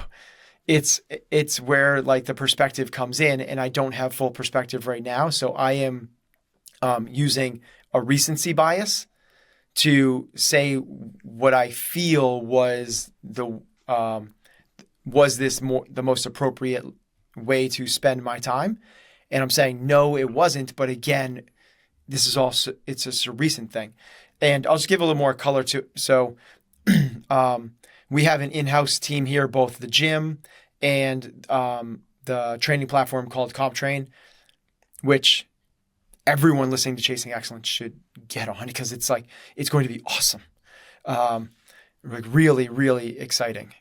it's where, like, the perspective comes in, and I don't have full perspective right now. So I am using a recency bias to say what I feel was the most appropriate way to spend my time. And I'm saying, no, it wasn't. But again, this is also, it's just a recent thing. And I'll just give a little more color to, so we have an in-house team here, both the gym and the training platform called CompTrain, which everyone listening to Chasing Excellence should get on, because it's going to be awesome. Like really, really exciting.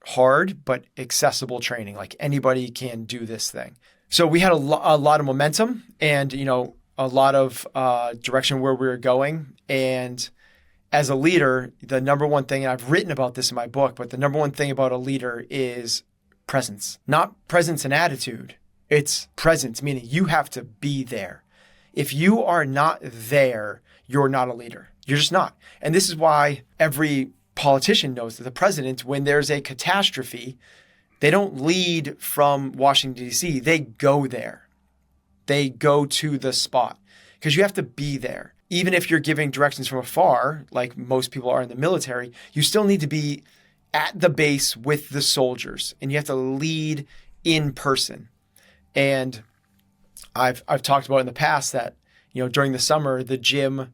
Hard, but accessible training. Like, anybody can do this thing. So we had a lot of momentum and, a lot of direction where we were going. And as a leader, the number one thing, and I've written about this in my book, but the number one thing about a leader is presence. Not presence and attitude. It's presence, meaning you have to be there. If you are not there, you're not a leader. You're just not. And this is why every politician knows that the president, when there's a catastrophe, they don't lead from Washington, D.C. They go there. They go to the spot because you have to be there. Even if you're giving directions from afar, like most people are in the military, you still need to be at the base with the soldiers, and you have to lead in person. And I've talked about in the past that, during the summer, the gym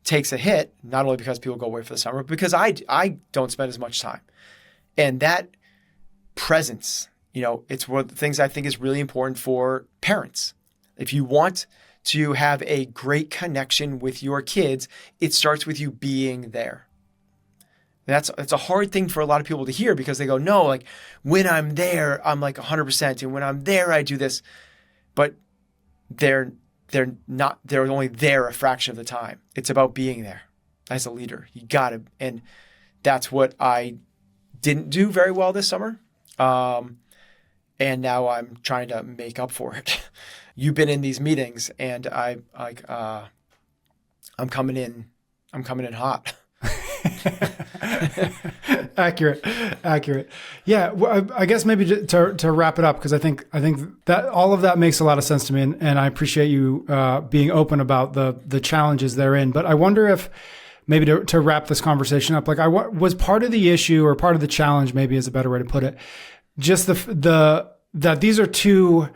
takes a hit, not only because people go away for the summer, but because I don't spend as much time. And that presence, it's one of the things I think is really important for parents. If you want to have a great connection with your kids, it starts with you being there. It's a hard thing for a lot of people to hear because they go, no, like when I'm there, I'm like 100%. And when I'm there, I do this. But they're only there a fraction of the time. It's about being there as a leader. You got to, and that's what I didn't do very well this summer. And now I'm trying to make up for it. You've been in these meetings and I'm coming in hot.
Accurate. Yeah. Well, I guess maybe to wrap it up, because I think that all of that makes a lot of sense to me. And I appreciate you being open about the challenges therein. But I wonder if maybe to wrap this conversation up, like was part of the issue or part of the challenge, maybe is a better way to put it, just that these are two,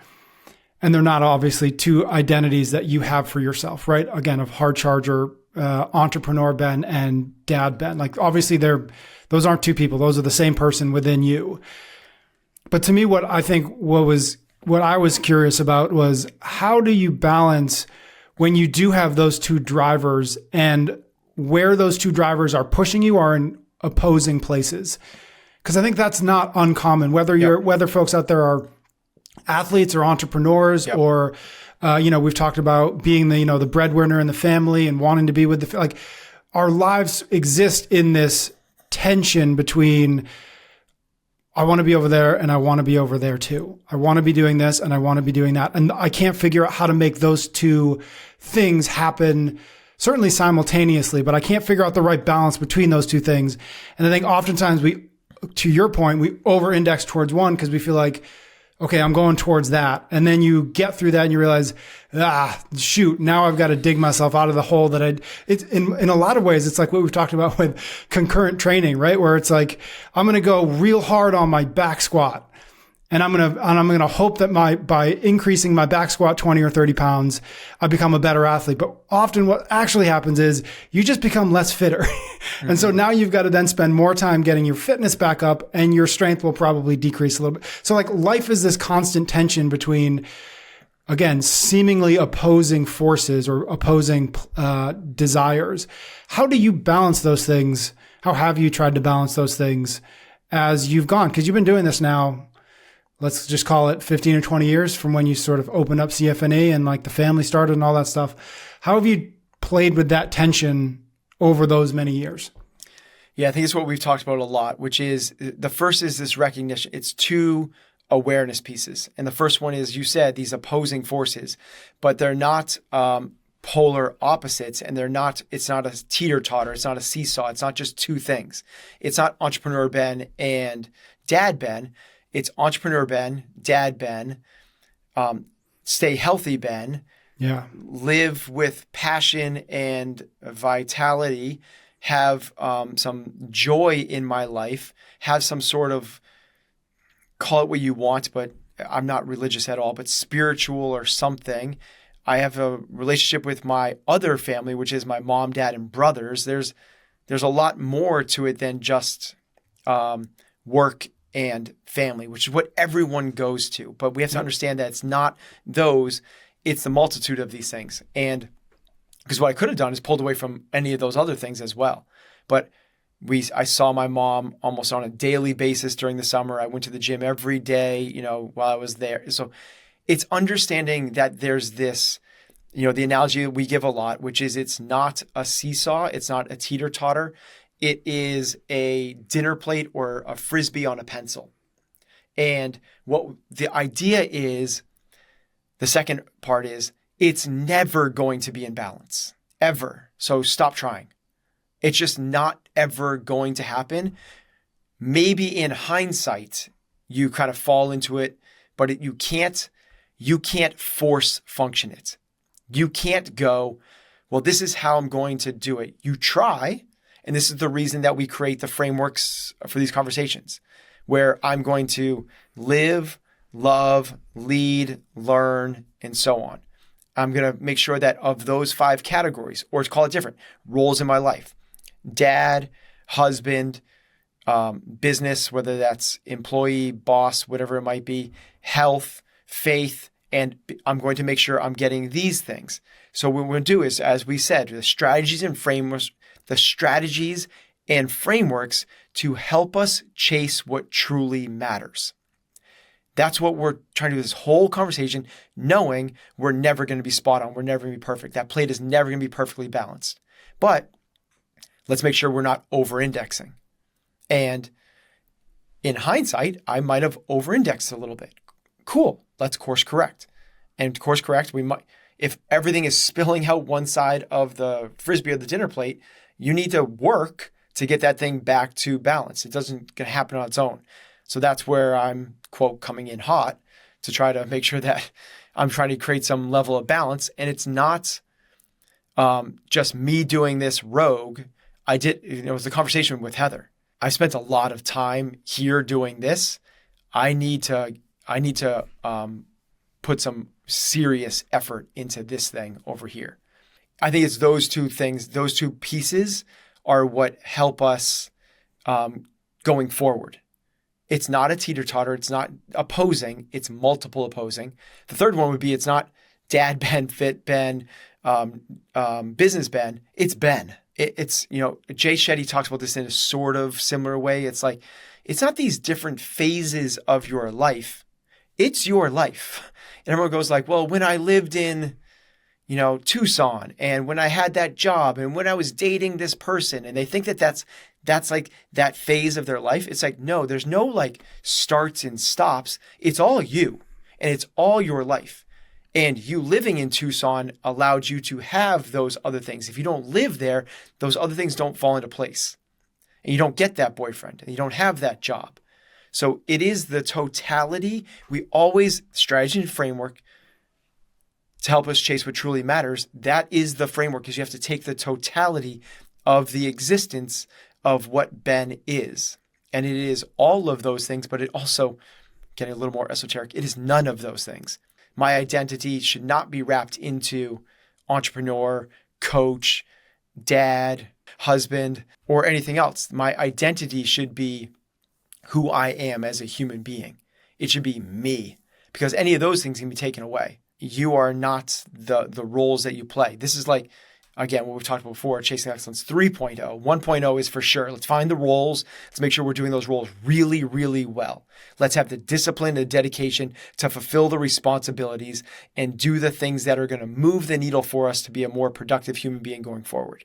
and they're not obviously two identities that you have for yourself, right? Again, of hard charger, entrepreneur Ben and dad Ben. Like obviously those aren't two people. Those are the same person within you. But to me, what I was curious about was, how do you balance when you do have those two drivers, and where those two drivers are pushing you are in opposing places? Because I think that's not uncommon, whether folks out there are athletes or entrepreneurs, or we've talked about being the breadwinner in the family and wanting to be with like our lives exist in this tension between, I want to be over there and I want to be over there too. I want to be doing this and I want to be doing that. And I can't figure out how to make those two things happen, certainly simultaneously, but I can't figure out the right balance between those two things. And I think oftentimes to your point, we over-index towards one because we feel like, okay, I'm going towards that. And then you get through that and you realize, shoot, now I've got to dig myself out of the hole it's in a lot of ways, it's like what we've talked about with concurrent training, right? Where it's like, I'm going to go real hard on my back squat. And I'm going to hope that by increasing my back squat 20 or 30 pounds, I become a better athlete. But often what actually happens is you just become less fitter. And so now you've got to then spend more time getting your fitness back up, and your strength will probably decrease a little bit. So like life is this constant tension between, again, seemingly opposing forces or opposing desires. How do you balance those things? How have you tried to balance those things as you've gone? Because you've been doing this now, let's just call it 15 or 20 years from when you sort of opened up CFNA and like the family started and all that stuff. How have you played with that tension over those many years?
Yeah, I think it's what we've talked about a lot, which is the first is this recognition. It's two awareness pieces. And the first one is, you said, these opposing forces, but they're not polar opposites, and it's not a teeter-totter. It's not a seesaw. It's not just two things. It's not entrepreneur Ben and dad Ben. It's entrepreneur Ben, dad Ben, stay healthy Ben, live with passion and vitality, have some joy in my life, have some sort of, call it what you want, but I'm not religious at all, but spiritual or something. I have a relationship with my other family, which is my mom, dad, and brothers. There's a lot more to it than just work and family, which is what everyone goes to. But we have to understand that it's not those, it's the multitude of these things. And because what I could have done is pulled away from any of those other things as well. But I saw my mom almost on a daily basis during the summer. I went to the gym every day, while I was there. So it's understanding that there's this The analogy that we give a lot, which is it's not a seesaw, it's not a teeter-totter, it is a dinner plate or a Frisbee on a pencil. And what the idea is, the second part is, it's never going to be in balance, ever. So stop trying. It's just not ever going to happen. Maybe in hindsight, you kind of fall into it, but you can't force function it. You can't go, well, this is how I'm going to do it. You try, and this is the reason that we create the frameworks for these conversations, where I'm going to live, love, lead, learn, and so on. I'm going to make sure that of those 5 categories, or to call it different, roles in my life, dad, husband, business, whether that's employee, boss, whatever it might be, health, faith, and I'm going to make sure I'm getting these things. So what we're going to do is, as we said, the strategies and frameworks to help us chase what truly matters. That's what we're trying to do this whole conversation, knowing we're never going to be spot on. We're never going to be perfect. That plate is never going to be perfectly balanced. But let's make sure we're not over-indexing. And in hindsight, I might have over-indexed a little bit. Cool. Let's course correct. And to course correct, we might, if everything is spilling out one side of the Frisbee or the dinner plate, you need to work to get that thing back to balance. It doesn't going to happen on its own. So that's where I'm, quote, coming in hot to try to make sure that I'm trying to create some level of balance. And it's not just me doing this rogue. It was the conversation with Heather. I spent a lot of time here doing this. I need to put some serious effort into this thing over here. I think it's those two things, those two pieces are what help us going forward. It's not a teeter-totter. It's not opposing. It's multiple opposing. The third one would be it's not dad Ben, fit Ben, business Ben. It's Ben. It's Jay Shetty talks about this in a sort of similar way. It's like, it's not these different phases of your life. It's your life. And everyone goes like, well, when I lived in, Tucson, and when I had that job, and when I was dating this person, and they think that that's like that phase of their life. It's like, no, there's no like starts and stops. It's all you, and it's all your life. And you living in Tucson allowed you to have those other things. If you don't live there, those other things don't fall into place. And you don't get that boyfriend, and you don't have that job. So it is the totality. We always, strategy and framework to help us chase what truly matters. That is the framework, because you have to take the totality of the existence of what Ben is. And it is all of those things, but it also, getting a little more esoteric, it is none of those things. My identity should not be wrapped into entrepreneur, coach, dad, husband, or anything else. My identity should be who I am as a human being. It should be me, because any of those things can be taken away. You are not the roles that you play. This is like, again, what we've talked about before, Chasing Excellence 3.0. 1.0 is for sure. Let's find the roles. Let's make sure we're doing those roles really, really well. Let's have the discipline and the dedication to fulfill the responsibilities and do the things that are going to move the needle for us to be a more productive human being going forward.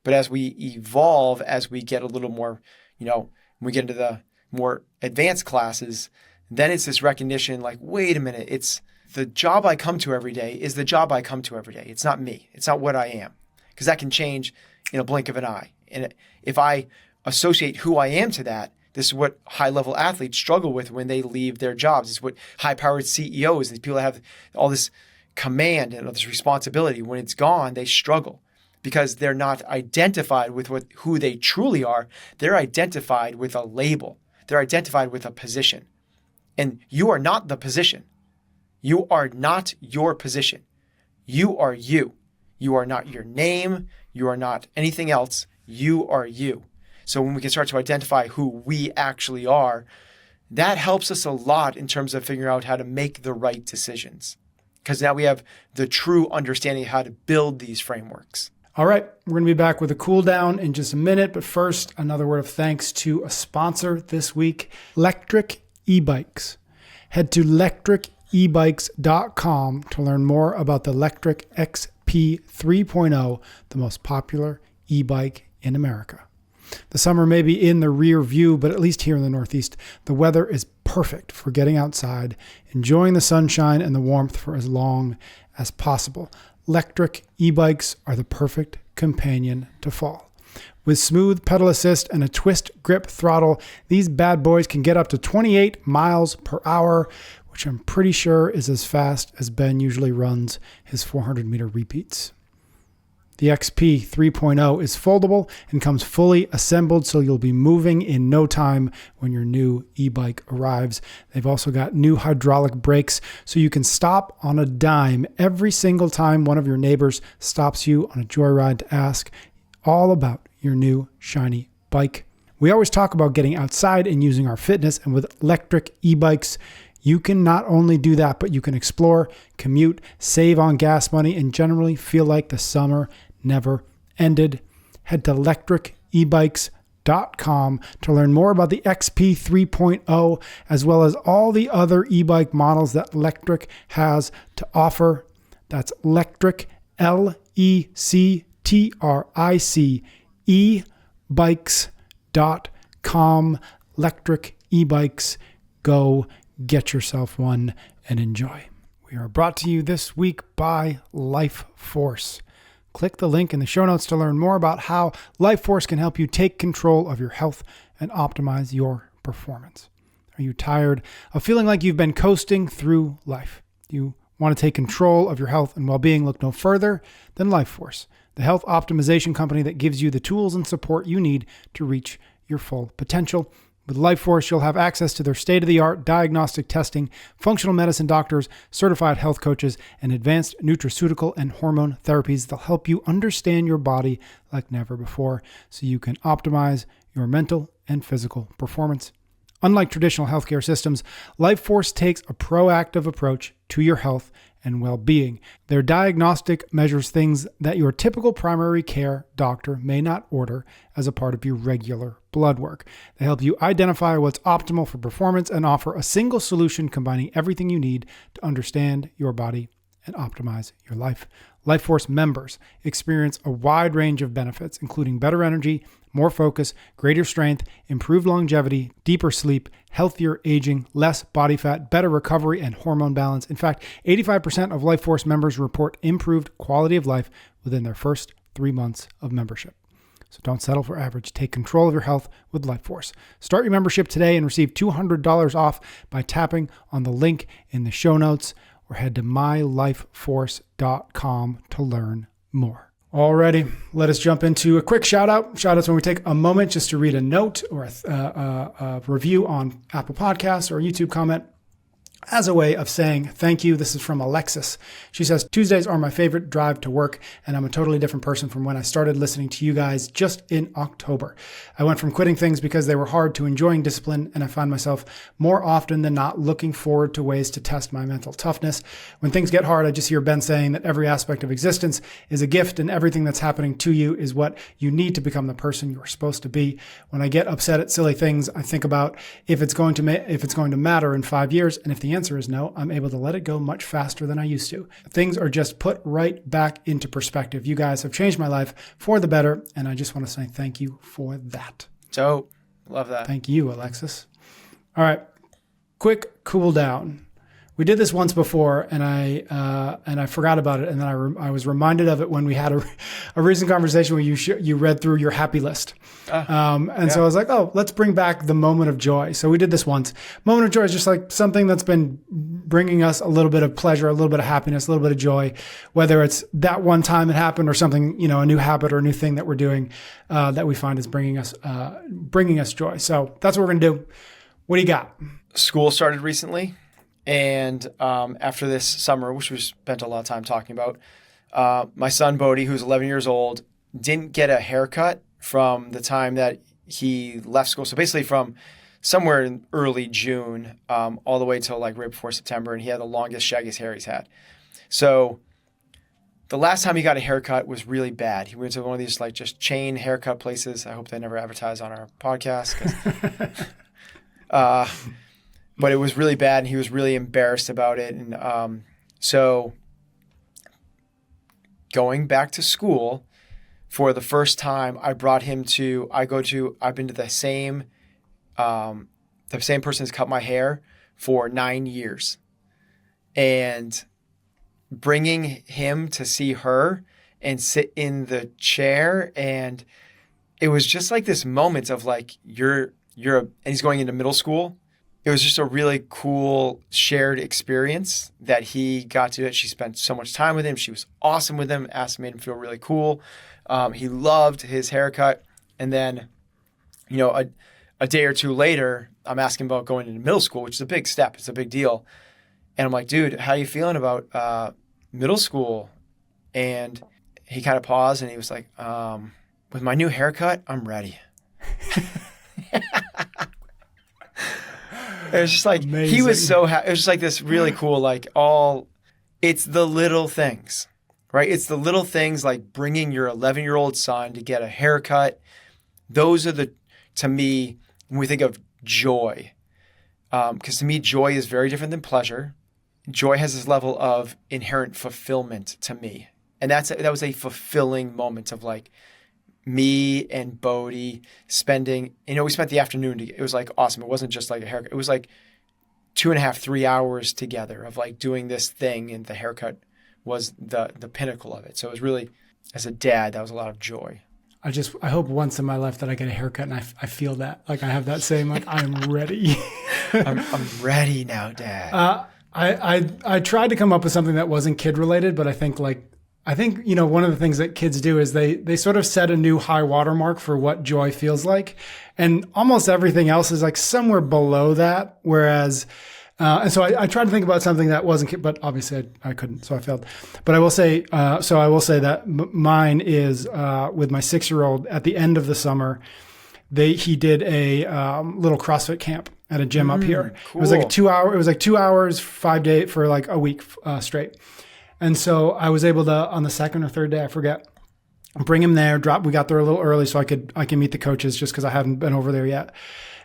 But as we evolve, as we get a little more, when we get into the more advanced classes, then it's this recognition like, wait a minute, it's the job I come to every day is the job I come to every day. It's not me. It's not what I am, because that can change in a blink of an eye. And if I associate who I am to that, this is what high-level athletes struggle with when they leave their jobs. It's what high-powered CEOs, these people that have all this command and all this responsibility, when it's gone, they struggle because they're not identified with who they truly are. They're identified with a label. They're identified with a position. And you are not the position. You are not your position. You are you. You are not your name. You are not anything else. You are you. So when we can start to identify who we actually are, that helps us a lot in terms of figuring out how to make the right decisions. Because now we have the true understanding of how to build these frameworks.
All right, we're going to be back with a cool down in just a minute. But first, another word of thanks to a sponsor this week, Electric E-Bikes. Head to electriceBikes.com electricebikes.com to learn more about the Electric XP 3.0, the most popular e-bike in America. The summer may be in the rear view, but at least here in the Northeast, the weather is perfect for getting outside, enjoying the sunshine and the warmth for as long as possible. Electric e-bikes are the perfect companion to fall. With smooth pedal assist and a twist grip throttle, these bad boys can get up to 28 miles per hour, which I'm pretty sure is as fast as Ben usually runs his 400-meter repeats. The XP 3.0 is foldable and comes fully assembled, so you'll be moving in no time when your new e-bike arrives. They've also got new hydraulic brakes, so you can stop on a dime every single time one of your neighbors stops you on a joyride to ask all about your new shiny bike. We always talk about getting outside and using our fitness, and with electric e-bikes, you can not only do that, but you can explore, commute, save on gas money, and generally feel like the summer never ended. Head to electricebikes.com to learn more about the XP 3.0, as well as all the other e-bike models that Electric has to offer. That's Electric, Lectric, ebikes.com. Electric e-bikes. Go get yourself one and enjoy. We are brought to you this week by Life Force. Click the link in the show notes to learn more about how Life Force can help you take control of your health and optimize your performance. Are you tired of feeling like you've been coasting through life? You want to take control of your health and well-being? Look no further than Life Force, the health optimization company that gives you the tools and support you need to reach your full potential. With Life Force, you'll have access to their state-of-the-art diagnostic testing, functional medicine doctors, certified health coaches, and advanced nutraceutical and hormone therapies that'll help you understand your body like never before so you can optimize your mental and physical performance. Unlike traditional healthcare systems, Life Force takes a proactive approach to your health and well-being. Their diagnostic measures things that your typical primary care doctor may not order as a part of your regular blood work. They help you identify what's optimal for performance and offer a single solution combining everything you need to understand your body and optimize your life. Life Force members experience a wide range of benefits, including better energy, more focus, greater strength, improved longevity, deeper sleep, healthier aging, less body fat, better recovery, and hormone balance. In fact, 85% of Life Force members report improved quality of life within their first 3 months of membership. So don't settle for average. Take control of your health with Life Force. Start your membership today and receive $200 off by tapping on the link in the show notes, or head to mylifeforce.com to learn more. Alrighty, let us jump into a quick shout out. Shout outs when we take a moment just to read a note or a review on Apple Podcasts or a YouTube comment as a way of saying thank you. This is from Alexis. She says, Tuesdays are my favorite drive to work, and I'm a totally different person from when I started listening to you guys just in October. I went from quitting things because they were hard to enjoying discipline, and I find myself more often than not looking forward to ways to test my mental toughness. When things get hard, I just hear Ben saying that every aspect of existence is a gift, and everything that's happening to you is what you need to become the person you're supposed to be. When I get upset at silly things, I think about if it's going to matter in 5 years, and if the answer is no, I'm able to let it go much faster than I used to. Things are just put right back into perspective. You guys have changed my life for the better, and I just want to say thank you for that.
Dope. Love that.
Thank you, Alexis. All right. Quick cool down. We did this once before, and I forgot about it, and then I was reminded of it when we had a recent conversation where you read through your happy list. So I was like, oh, let's bring back the moment of joy. So we did this once. Moment of joy is just like something that's been bringing us a little bit of pleasure, a little bit of happiness, a little bit of joy, whether it's that one time it happened or something, a new habit or a new thing that we're doing that we find is bringing us joy. So that's what we're going to do. What do you got?
School started recently. And after this summer, which we spent a lot of time talking about, my son Bodhi, who's 11 years old, didn't get a haircut from the time that he left school. So basically from somewhere in early June all the way till like right before September. And he had the longest, shaggiest hair he's had. So the last time he got a haircut was really bad. He went to one of these like just chain haircut places. I hope they never advertise on our podcast. but it was really bad and he was really embarrassed about it. And so going back to school for the first time, I brought him to, I've been to the same person who's cut my hair for 9 years. And bringing him to see her and sit in the chair, and it was just like this moment of like, and he's going into middle school. It was just a really cool shared experience that he got to it. She spent so much time with him. She was awesome with him. Made him feel really cool. He loved his haircut. And then, a day or two later, I'm asking about going into middle school, which is a big step. It's a big deal. And I'm like, dude, how are you feeling about middle school? And he kind of paused and he was like, with my new haircut, I'm ready. It was just like, amazing. He was so happy. It was just like this really cool, like it's the little things, right? It's the little things like bringing your 11-year-old son to get a haircut. Those are to me, when we think of joy, because to me, joy is very different than pleasure. Joy has this level of inherent fulfillment to me. And that was a fulfilling moment of like me and Bodie spending, we spent the afternoon together. It was like awesome. It wasn't just like a haircut. It was like 2.5, 3 hours together of like doing this thing. And the haircut was the pinnacle of it. So it was really, as a dad, that was a lot of joy.
I hope once in my life that I get a haircut and I feel that, like I have that same, like I'm ready.
I'm ready now, Dad.
I tried to come up with something that wasn't kid related, but I think one of the things that kids do is they sort of set a new high watermark for what joy feels like. And almost everything else is like somewhere below that. Whereas, and so I tried to think about something that wasn't kid, but obviously I couldn't, so I failed. But I will say that mine is, with my 6-year-old at the end of the summer, he did a, little CrossFit camp at a gym up here. Cool. It was like 2 hours, 5 days for like a week, straight. And so I was able to, on the second or third day, I forget, bring him there, we got there a little early so I can meet the coaches just because I haven't been over there yet.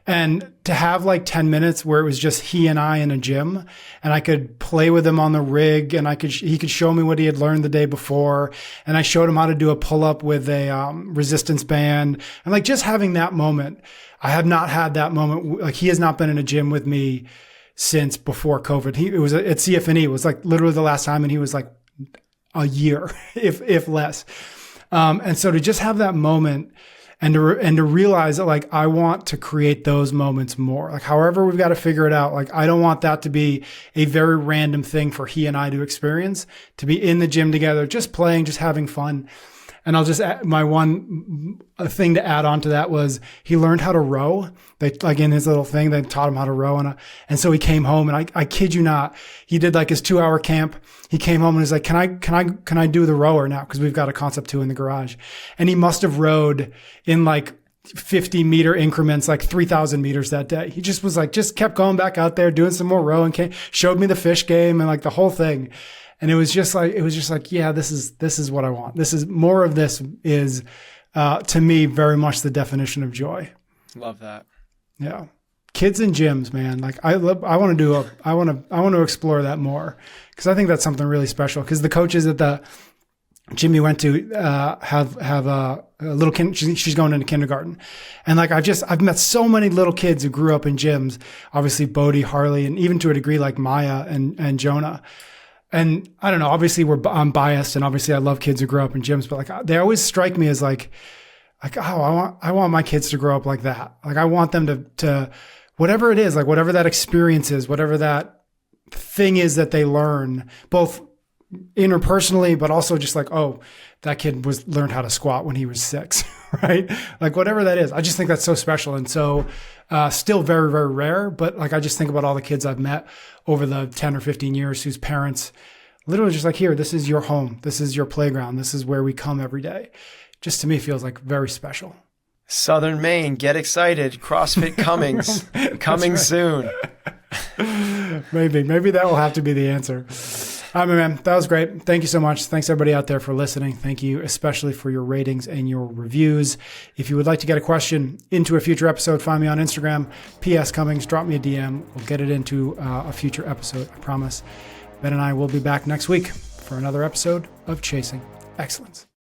And to have like 10 minutes where it was just he and I in a gym and I could play with him on the rig and he could show me what he had learned the day before. And I showed him how to do a pull-up with a resistance band. And like just having that moment, I have not had that moment. Like he has not been in a gym with me since before COVID. It was at CFNE. It was like literally the last time, and he was like a year, if less. And so to just have that moment and to realize that like I want to create those moments more. Like however we've got to figure it out. Like I don't want that to be a very random thing for he and I to experience, to be in the gym together, just playing, just having fun. And I'll just add, my one thing to add on to that was he learned how to row. They like in his little thing, they taught him how to row. And so he came home, and I kid you not, he did like his 2-hour camp. He came home and was like, can I do the rower now? Cause we've got a Concept 2 in the garage. And he must have rowed in like 50 meter increments, like 3,000 meters that day. He just was like, just kept going back out there, doing some more rowing, showed me the fish game and like the whole thing. And it was just like, yeah, this is what I want. This is more of this is, to me, very much the definition of joy.
Love that.
Yeah. Kids in gyms, man. Like I want to explore that more because I think that's something really special. Because the coaches at the gym you went to, have a little kid. She's going into kindergarten. And like, I've met so many little kids who grew up in gyms, obviously Bodie, Harley, and even to a degree like Maya and Jonah. And I don't know, obviously I'm biased and obviously I love kids who grow up in gyms, but like they always strike me as like, oh, I want my kids to grow up like that. Like I want them to whatever it is, like whatever that experience is, whatever that thing is that they learn, both interpersonally, but also just like, oh, that kid learned how to squat when he was 6, right? Like whatever that is. I just think that's so special. And so, still very, very rare, but like, I just think about all the kids I've met over the 10 or 15 years whose parents literally just like, here, this is your home. This is your playground. This is where we come every day. Just to me feels like very special.
Southern Maine, get excited. CrossFit coming
right.
soon.
Maybe that will have to be the answer. All right, my man. That was great. Thank you so much. Thanks everybody out there for listening. Thank you especially for your ratings and your reviews. If you would like to get a question into a future episode, find me on Instagram, PS Cummings, drop me a DM. We'll get it into a future episode, I promise. Ben and I will be back next week for another episode of Chasing Excellence.